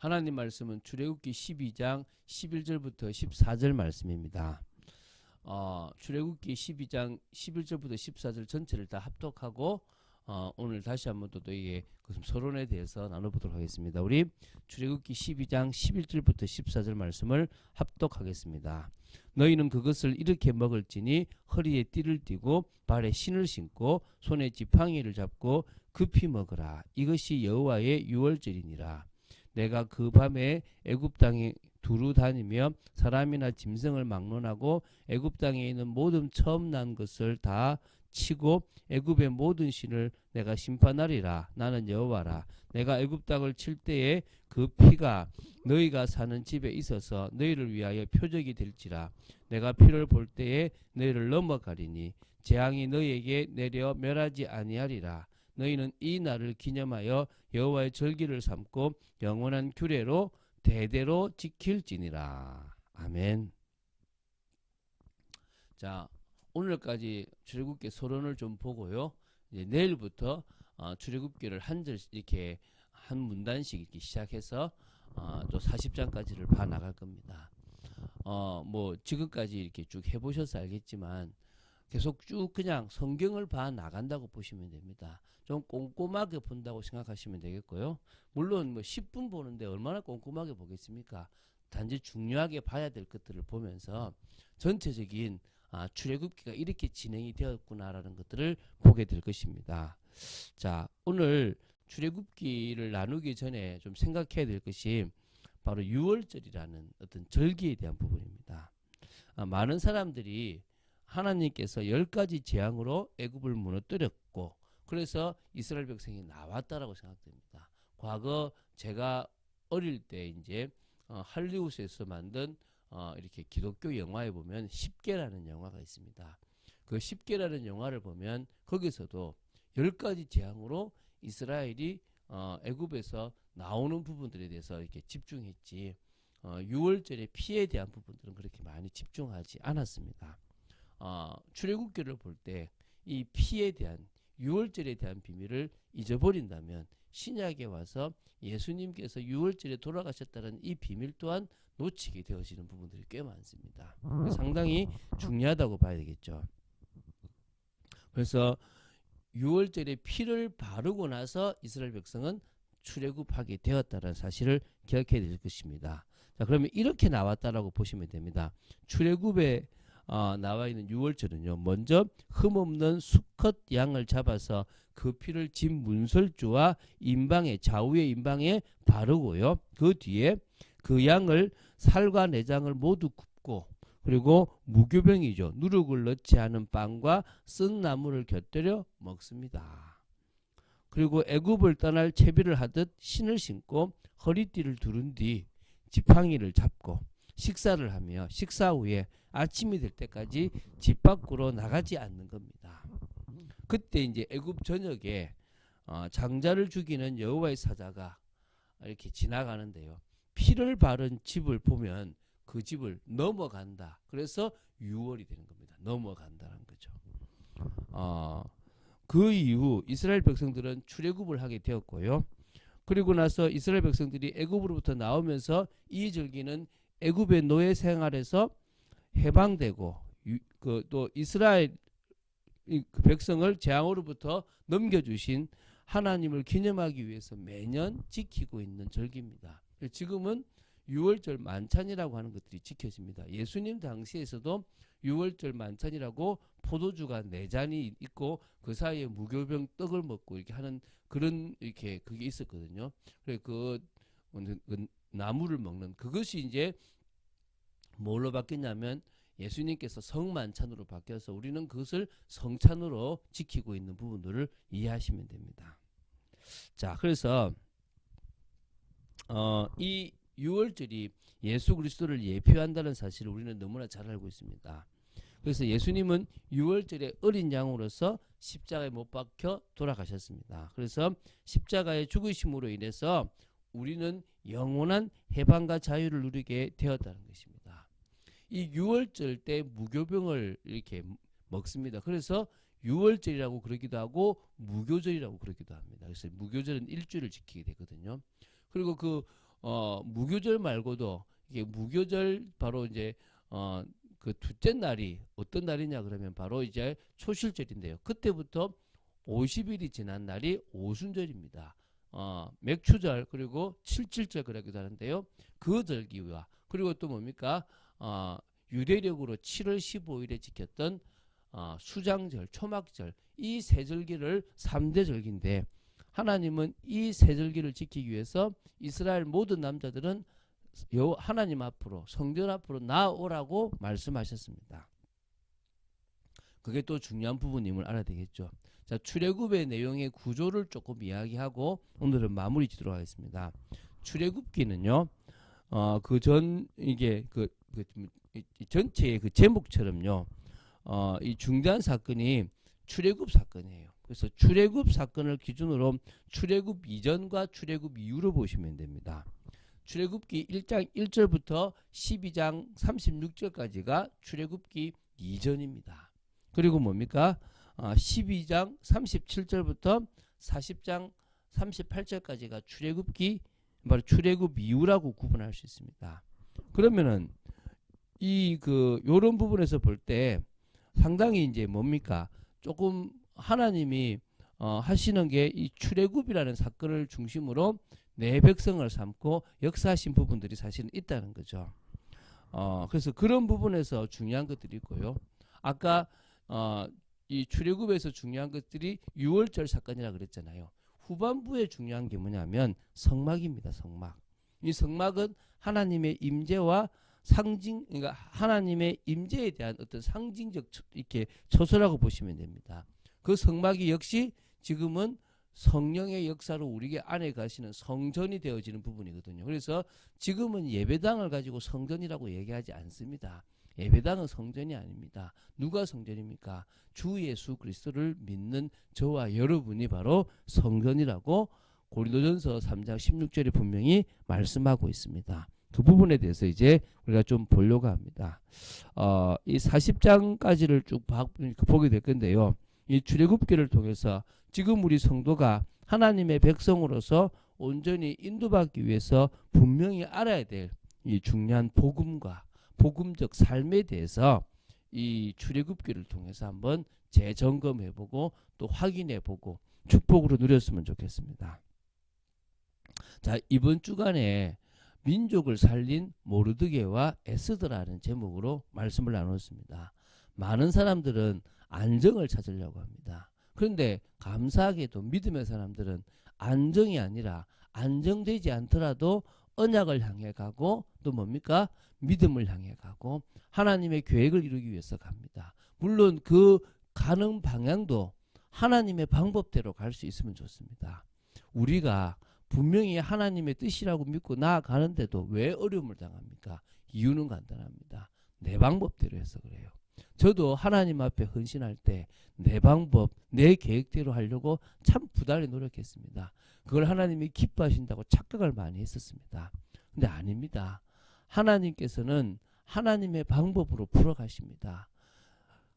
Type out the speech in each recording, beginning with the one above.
하나님 말씀은 출애굽기 12장 11절부터 14절 말씀입니다. 출애굽기 12장 11절부터 14절 전체를 다 합독하고 오늘 다시 한번 또 이게 서론에 대해서 나눠보도록 하겠습니다. 우리 출애굽기 12장 11절부터 14절 말씀을 합독하겠습니다. 너희는 그것을 이렇게 먹을지니 허리에 띠를 띠고 발에 신을 신고 손에 지팡이를 잡고 급히 먹으라. 이것이 여호와의 유월절이니라. 내가 그 밤에 애굽 땅에 두루 다니며 사람이나 짐승을 막론하고 애굽 땅에 있는 모든 처음 난 것을 다 치고 애굽의 모든 신을 내가 심판하리라. 나는 여호와라. 내가 애굽 땅을 칠 때에 그 피가 너희가 사는 집에 있어서 너희를 위하여 표적이 될지라. 내가 피를 볼 때에 너희를 넘어가리니 재앙이 너희에게 내려 멸하지 아니하리라. 너희는 이 날을 기념하여 여호와의 절기를 삼고 영원한 규례로 대대로 지킬지니라. 아멘. 자, 오늘까지 출애굽기 서론을 좀 보고요. 이제 내일부터 출애굽기를 한 절 이렇게 한 문단씩 이렇게 시작해서 또 40장까지를 봐 나갈 겁니다. 뭐 지금까지 이렇게 쭉 해보셔서 알겠지만 계속 쭉 그냥 성경을 봐 나간다고 보시면 됩니다. 좀 꼼꼼하게 본다고 생각하시면 되겠고요. 물론 뭐 10분 보는데 얼마나 꼼꼼하게 보겠습니까? 단지 중요하게 봐야 될 것들을 보면서 전체적인 출애굽기가 이렇게 진행이 되었구나라는 것들을 보게 될 것입니다. 자, 오늘 출애굽기를 나누기 전에 좀 생각해야 될 것이 바로 유월절이라는 어떤 절기에 대한 부분입니다. 많은 사람들이 하나님께서 10가지 재앙으로 애굽을 무너뜨렸고 그래서 이스라엘 백성이 나왔다라고 생각됩니다. 과거 제가 어릴 때 이제 할리우드에서 만든 이렇게 기독교 영화에 보면 10개라는 영화가 있습니다. 그 10개라는 영화를 보면 거기서도 10가지 재앙으로 이스라엘이 애굽에서 나오는 부분들에 대해서 이렇게 집중했지 유월절의 피해에 대한 부분들은 그렇게 많이 집중하지 않았습니다. 출애굽기를 볼 때 이 피해에 대한 유월절에 대한 비밀을 잊어버린다면 신약에 와서 예수님께서 유월절에 돌아가셨다는 이 비밀 또한 놓치게 되어지는 부분들이 꽤 많습니다. 상당히 중요하다고 봐야 되겠죠. 그래서 유월절에 피를 바르고 나서 이스라엘 백성은 출애굽하게 되었다는 사실을 기억해야 될 것입니다. 자, 그러면 이렇게 나왔다라고 보시면 됩니다. 출애굽에 나와 있는 유월절은요. 먼저 흠없는 수컷 양을 잡아서 그 피를 집 문설주와 인방에 좌우의 인방에 바르고요. 그 뒤에 그 양을 살과 내장을 모두 굽고 그리고 무교병이죠. 누룩을 넣지 않은 빵과 쓴 나물을 곁들여 먹습니다. 그리고 애굽을 떠날 채비를 하듯 신을 신고 허리띠를 두른 뒤 지팡이를 잡고 식사를 하며 식사 후에 아침이 될 때까지 집 밖으로 나가지 않는 겁니다. 그때 이제 애굽 전역에 장자를 죽이는 여호와의 사자가 이렇게 지나가는데요. 피를 바른 집을 보면 그 집을 넘어간다. 그래서 유월이 되는 겁니다. 넘어간다는 거죠. 그 이후 이스라엘 백성들은 출애굽을 하게 되었고요. 그리고 나서 이스라엘 백성들이 애굽으로부터 나오면서 이 절기는 애굽의 노예 생활에서 해방되고 또 이스라엘 그 백성을 재앙으로부터 넘겨주신 하나님을 기념하기 위해서 매년 지키고 있는 절기입니다. 지금은 유월절 만찬이라고 하는 것들이 지켜집니다. 예수님 당시에서도 유월절 만찬이라고 포도주가 4잔이 있고 그 사이에 무교병 떡을 먹고 이렇게 하는 그런 이렇게 그게 있었거든요. 그래 그 나무를 먹는 그것이 이제 뭘로 바뀌냐면 예수님께서 성만찬으로 바뀌어서 우리는 그것을 성찬으로 지키고 있는 부분들을 이해하시면 됩니다. 자, 그래서 이 유월절이 예수 그리스도를 예표한다는 사실을 우리는 너무나 잘 알고 있습니다. 그래서 예수님은 유월절에 어린 양으로서 십자가에 못 박혀 돌아가셨습니다. 그래서 십자가의 죽으심으로 인해서 우리는 영원한 해방과 자유를 누리게 되었다는 것입니다. 이 유월절 때 무교병을 이렇게 먹습니다. 그래서 유월절이라고 그러기도 하고 무교절이라고 그러기도 합니다. 그래서 무교절은 일주일을 지키게 되거든요. 그리고 그 무교절 말고도 이게 무교절 바로 이제 그 둘째 날이 어떤 날이냐 그러면 바로 이제 초실절인데요. 그때부터 50일이 지난 날이 오순절입니다. 맥추절 그리고 칠칠절 그러기도 하는데요. 그 절기와 그리고 또 뭡니까? 유대력으로 7월 15일에 지켰던 수장절, 초막절 이 세 절기를 3대 절기인데 하나님은 이 세 절기를 지키기 위해서 이스라엘 모든 남자들은 하나님 앞으로 성전 앞으로 나아오라고 말씀하셨습니다. 그게 또 중요한 부분임을 알아야 되겠죠. 자, 출애굽의 내용의 구조를 조금 이야기하고 오늘은 마무리 짓도록 하겠습니다. 출애굽기는요, 이게 전체의 그 제목처럼요, 이 중대한 사건이 출애굽 사건이에요. 그래서 출애굽 사건을 기준으로 출애굽 이전과 출애굽 이후로 보시면 됩니다. 출애굽기 1장 1절부터 12장 36절까지가 출애굽기 이전입니다. 그리고 뭡니까? 12장 37절부터 40장 38절까지가 출애굽기 바로 출애굽 이후라고 구분할 수 있습니다. 그러면은 요런 부분에서 볼 때 상당히 이제 뭡니까? 조금 하나님이 하시는 게 이 출애굽이라는 사건을 중심으로 내 백성을 삼고 역사하신 부분들이 사실은 있다는 거죠. 그래서 그런 부분에서 중요한 것들이 있고요. 아까 이 출애굽에서 중요한 것들이 6월절 사건이라 그랬잖아요. 후반부에 중요한 게 뭐냐면 성막입니다. 성막. 이 성막은 하나님의 임재와 상징, 그러니까 하나님의 임재에 대한 어떤 상징적 이렇게 처소라고 보시면 됩니다. 그 성막이 역시 지금은 성령의 역사로 우리 안에 가시는 성전이 되어지는 부분이거든요. 그래서 지금은 예배당을 가지고 성전이라고 얘기하지 않습니다. 예배당은 성전이 아닙니다. 누가 성전입니까? 주 예수 그리스도를 믿는 저와 여러분이 바로 성전이라고 고린도전서 3장 16절에 분명히 말씀하고 있습니다. 그 부분에 대해서 이제 우리가 좀 보려고 합니다. 이 40장까지를 쭉 보게 될 건데요. 이 출애굽기를 통해서 지금 우리 성도가 하나님의 백성으로서 온전히 인도받기 위해서 분명히 알아야 될 이 중요한 복음과 복음적 삶에 대해서 이 출애굽기를 통해서 한번 재점검해보고 또 확인해보고 축복으로 누렸으면 좋겠습니다. 자, 이번 주간에 민족을 살린 모르드게와 에스더라는 제목으로 말씀을 나눴습니다. 많은 사람들은 안정을 찾으려고 합니다. 그런데 감사하게도 믿음의 사람들은 안정이 아니라 안정되지 않더라도 언약을 향해 가고 또 뭡니까? 믿음을 향해 가고 하나님의 계획을 이루기 위해서 갑니다. 물론 그 가는 방향도 하나님의 방법대로 갈 수 있으면 좋습니다. 우리가 분명히 하나님의 뜻이라고 믿고 나아가는데도 왜 어려움을 당합니까? 이유는 간단합니다. 내 방법대로 해서 그래요. 저도 하나님 앞에 헌신할 때 내 방법, 내 계획대로 하려고 참 부단히 노력했습니다. 그걸 하나님이 기뻐하신다고 착각을 많이 했었습니다. 근데 아닙니다. 하나님께서는 하나님의 방법으로 풀어가십니다.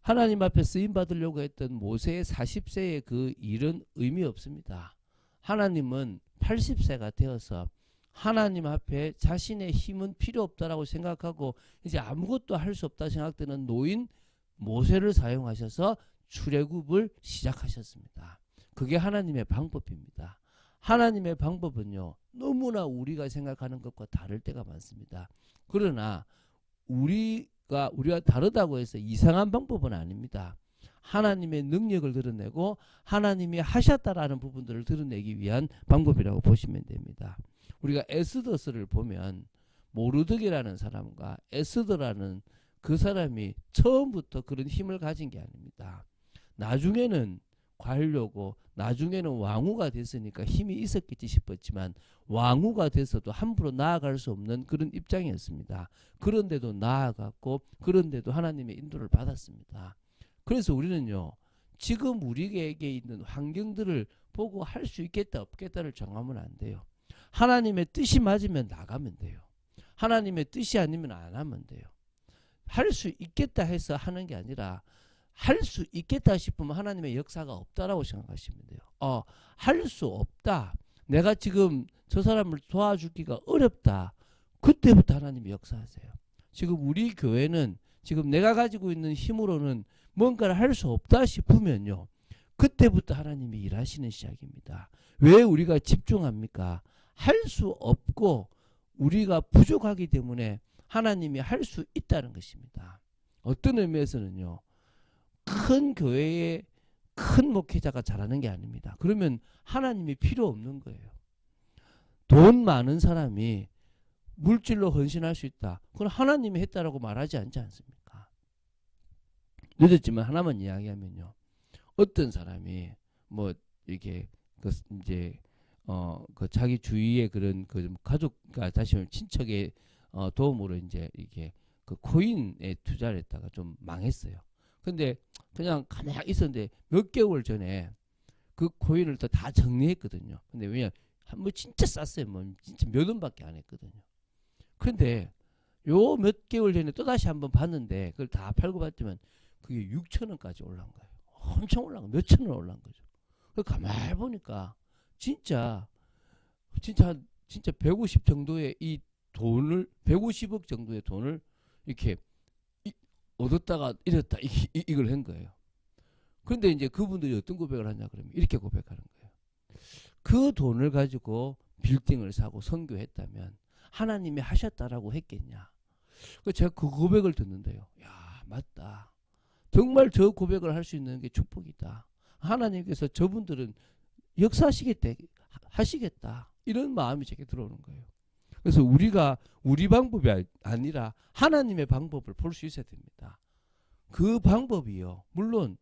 하나님 앞에 쓰임받으려고 했던 모세의 40세의 그 일은 의미 없습니다. 하나님은 80세가 되어서 하나님 앞에 자신의 힘은 필요 없다라고 생각하고 이제 아무것도 할 수 없다 생각되는 노인 모세를 사용하셔서 출애굽을 시작하셨습니다. 그게 하나님의 방법입니다. 하나님의 방법은요, 너무나 우리가 생각하는 것과 다를 때가 많습니다. 그러나 우리가 다르다고 해서 이상한 방법은 아닙니다. 하나님의 능력을 드러내고 하나님이 하셨다라는 부분들을 드러내기 위한 방법이라고 보시면 됩니다. 우리가 에스더서를 보면 모르드게라는 사람과 에스더라는 그 사람이 처음부터 그런 힘을 가진 게 아닙니다. 나중에는 관료고 나중에는 왕후가 됐으니까 힘이 있었겠지 싶었지만 왕후가 돼서도 함부로 나아갈 수 없는 그런 입장이었습니다. 그런데도 나아갔고 그런데도 하나님의 인도를 받았습니다. 그래서 우리는요, 지금 우리에게 있는 환경들을 보고 할 수 있겠다 없겠다를 정하면 안 돼요. 하나님의 뜻이 맞으면 나가면 돼요. 하나님의 뜻이 아니면 안 하면 돼요. 할 수 있겠다 해서 하는 게 아니라 할 수 있겠다 싶으면 하나님의 역사가 없다라고 생각하시면 돼요. 할 수 없다. 내가 지금 저 사람을 도와주기가 어렵다. 그때부터 하나님이 역사하세요. 지금 우리 교회는 지금 내가 가지고 있는 힘으로는 뭔가를 할 수 없다 싶으면요. 그때부터 하나님이 일하시는 시작입니다. 왜 우리가 집중합니까? 할 수 없고 우리가 부족하기 때문에 하나님이 할 수 있다는 것입니다. 어떤 의미에서는요. 큰 교회에 큰 목회자가 잘하는 게 아닙니다. 그러면 하나님이 필요 없는 거예요. 돈 많은 사람이 물질로 헌신할 수 있다. 그건 하나님이 했다라고 말하지 않지 않습니까? 늦었지만 하나만 이야기하면요. 어떤 사람이 뭐 이게 그 이제 그 자기 주위에 그런 그 가족과 다시 말하면 친척의 도움으로 이제 이게 그 코인에 투자를 했다가 좀 망했어요. 근데 그냥 가만히 있었는데 몇 개월 전에 그 코인을 다 정리했거든요. 근데 왜냐 뭐 진짜 쌌어요. 뭐 진짜 몇 원밖에 안 했거든요. 근데 요 몇 개월 전에 또 다시 한번 봤는데 그걸 다 팔고 봤지만 그게 6천 원까지 올라간 거예요. 엄청 올라간 거, 몇천 원 올라간 거죠. 그 가만히 보니까 진짜 150 정도의 이 돈을 150억 정도의 돈을 이렇게 얻었다가 잃었다 이걸 한 거예요. 그런데 이제 그분들이 어떤 고백을 하냐 그러면 이렇게 고백하는 거예요. 그 돈을 가지고 빌딩을 사고 선교했다면 하나님이 하셨다라고 했겠냐. 제가 그 고백을 듣는데요. 야, 맞다. 정말 저 고백을 할 수 있는 게 축복이다. 하나님께서 저분들은 하시겠다. 이런 마음이 제게 들어오는 거예요. 그래서 우리가 우리 방법이 아니라 하나님의 방법을 볼 수 있어야 됩니다. 그 방법이요. 물론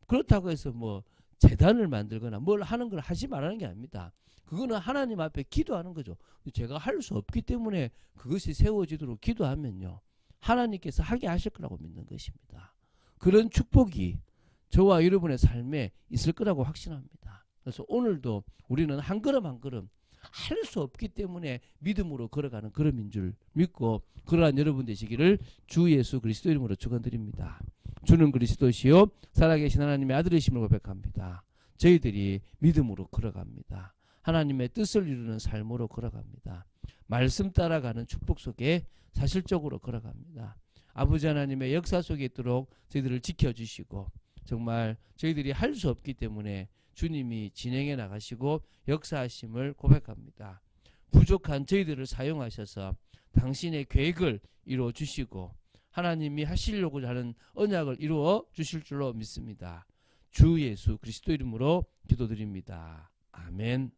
그렇다고 해서 뭐 재단을 만들거나 뭘 하는 걸 하지 말라는 게 아닙니다. 그거는 하나님 앞에 기도하는 거죠. 제가 할 수 없기 때문에 그것이 세워지도록 기도하면요. 하나님께서 하게 하실 거라고 믿는 것입니다. 그런 축복이 저와 여러분의 삶에 있을 거라고 확신합니다. 그래서 오늘도 우리는 한 걸음 한 걸음 할 수 없기 때문에 믿음으로 걸어가는 걸음인 줄 믿고 그러한 여러분 되시기를 주 예수 그리스도 이름으로 축원드립니다. 주는 그리스도시요 살아계신 하나님의 아들이심을 고백합니다. 저희들이 믿음으로 걸어갑니다. 하나님의 뜻을 이루는 삶으로 걸어갑니다. 말씀 따라가는 축복 속에 사실적으로 걸어갑니다. 아버지 하나님의 역사 속에 있도록 저희들을 지켜주시고 정말 저희들이 할 수 없기 때문에 주님이 진행해 나가시고 역사하심을 고백합니다. 부족한 저희들을 사용하셔서 당신의 계획을 이루어 주시고 하나님이 하시려고 하는 언약을 이루어 주실 줄로 믿습니다. 주 예수 그리스도 이름으로 기도드립니다. 아멘.